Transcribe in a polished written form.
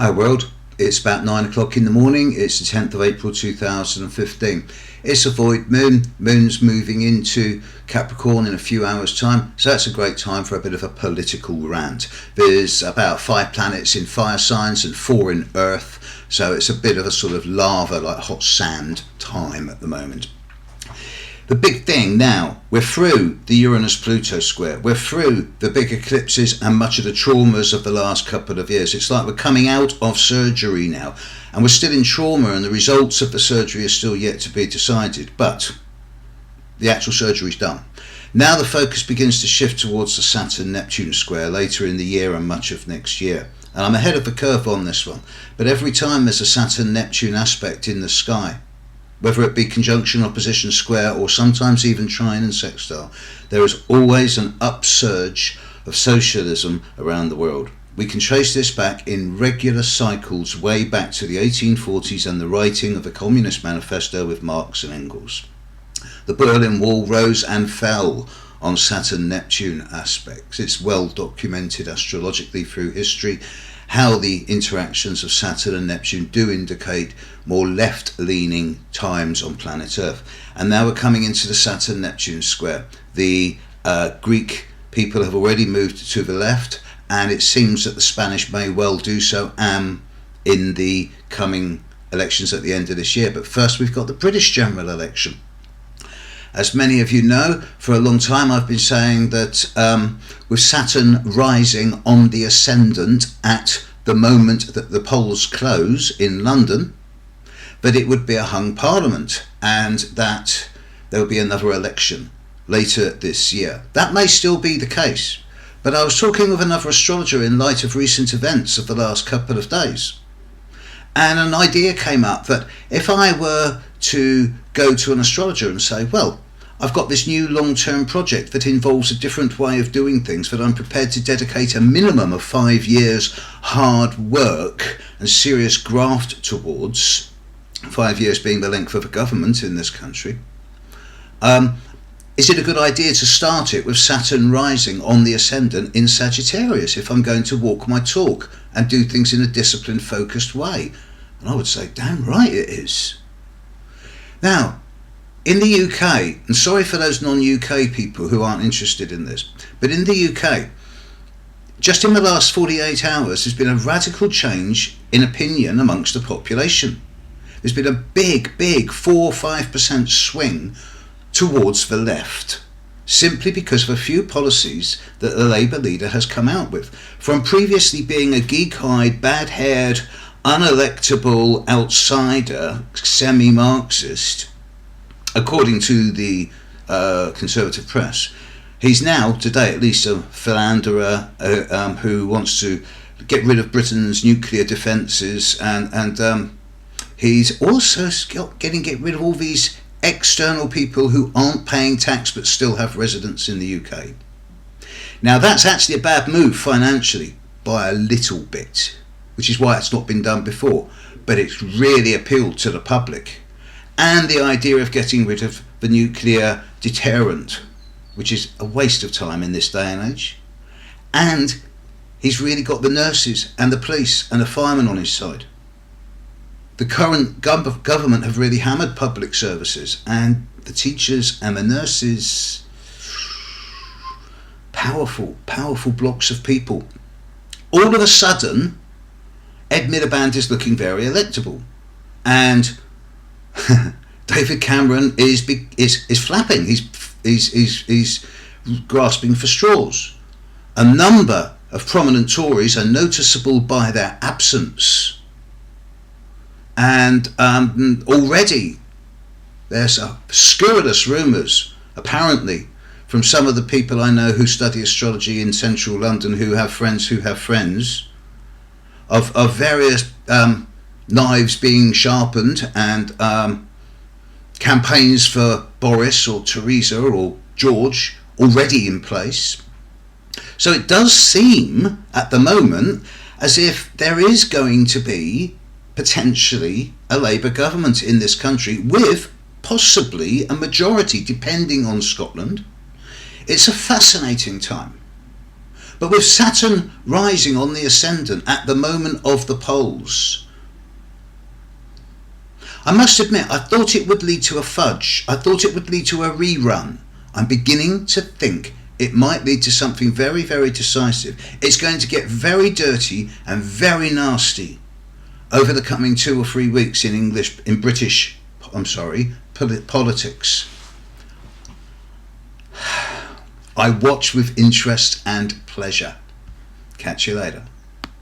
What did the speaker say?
Hi world, it's about 9 o'clock in the morning, it's the 10th of April 2015. It's a void moon, moon's moving into Capricorn in a few hours time, so that's a great time for a bit of a political rant. There's about 5 planets in fire signs and 4 in earth, so it's a bit of a sort of lava, like hot sand time at the moment. The big thing now, we're through the Uranus-Pluto square, we're through the big eclipses and much of the traumas of the last couple of years. It's like we're coming out of surgery now, and we're still in trauma, and the results of the surgery are still yet to be decided, but the actual surgery's done. Now the focus begins to shift towards the Saturn Neptune square later in the year and much of next year. And I'm ahead of the curve on this one, but every time there's a Saturn Neptune aspect in the sky, whether it be conjunction, opposition, square, or sometimes even trine and sextile, there is always an upsurge of socialism around the world. We can trace this back in regular cycles way back to the 1840s and the writing of the Communist Manifesto with Marx and Engels. The Berlin Wall rose and fell on Saturn-Neptune aspects. It's well documented astrologically through history how the interactions of Saturn and Neptune do indicate more left-leaning times on planet Earth. And now we're coming into the Saturn-Neptune square. The Greek people have already moved to the left, and it seems that the Spanish may well do so in the coming elections at the end of this year. But first we've got the British general election. As many of you know, for a long time I've been saying that with Saturn rising on the ascendant at the moment that the polls close in London, that it would be a hung parliament and that there will be another election later this year. That may still be the case, but I was talking with another astrologer in light of recent events of the last couple of days, and an idea came up that if I were to go to an astrologer and say, well, I've got this new long-term project that involves a different way of doing things that I'm prepared to dedicate a minimum of 5 years hard work and serious graft towards, 5 years being the length of a government in this country, is it a good idea to start it with Saturn rising on the ascendant in Sagittarius if I'm going to walk my talk and do things in a disciplined, focused way? And I would say, damn right it is. Now, in the UK, and sorry for those non-UK people who aren't interested in this, but in the UK, just in the last 48 hours, there's been a radical change in opinion amongst the population. There's been a big 4-5% swing towards the left, simply because of a few policies that the Labour leader has come out with. From previously being a geek-eyed, bad-haired, unelectable outsider, semi-Marxist, according to the Conservative press, he's now, today at least, a philanderer who wants to get rid of Britain's nuclear defences, and he's also get rid of all these external people who aren't paying tax but still have residence in the UK. Now that's actually a bad move financially by a little bit, which is why it's not been done before, but it's really appealed to the public. And the idea of getting rid of the nuclear deterrent, which is a waste of time in this day and age. And he's really got the nurses and the police and the firemen on his side. The current government have really hammered public services, and the teachers and the nurses, powerful blocks of people. All of a sudden, Ed Miliband is looking very electable, and David Cameron is flapping. He's grasping for straws. A number of prominent Tories are noticeable by their absence. And already there's scurrilous rumours, apparently, from some of the people I know who study astrology in central London who have friends, of various knives being sharpened and campaigns for Boris or Theresa or George already in place. So it does seem at the moment as if there is going to be potentially a Labour government in this country with possibly a majority depending on Scotland. It's a fascinating time. But with Saturn rising on the ascendant at the moment of the polls, I must admit, I thought it would lead to a fudge. I thought it would lead to a rerun. I'm beginning to think it might lead to something very, very decisive. It's going to get very dirty and very nasty over the coming 2 or 3 weeks in British politics. I watch with interest and pleasure. Catch you later.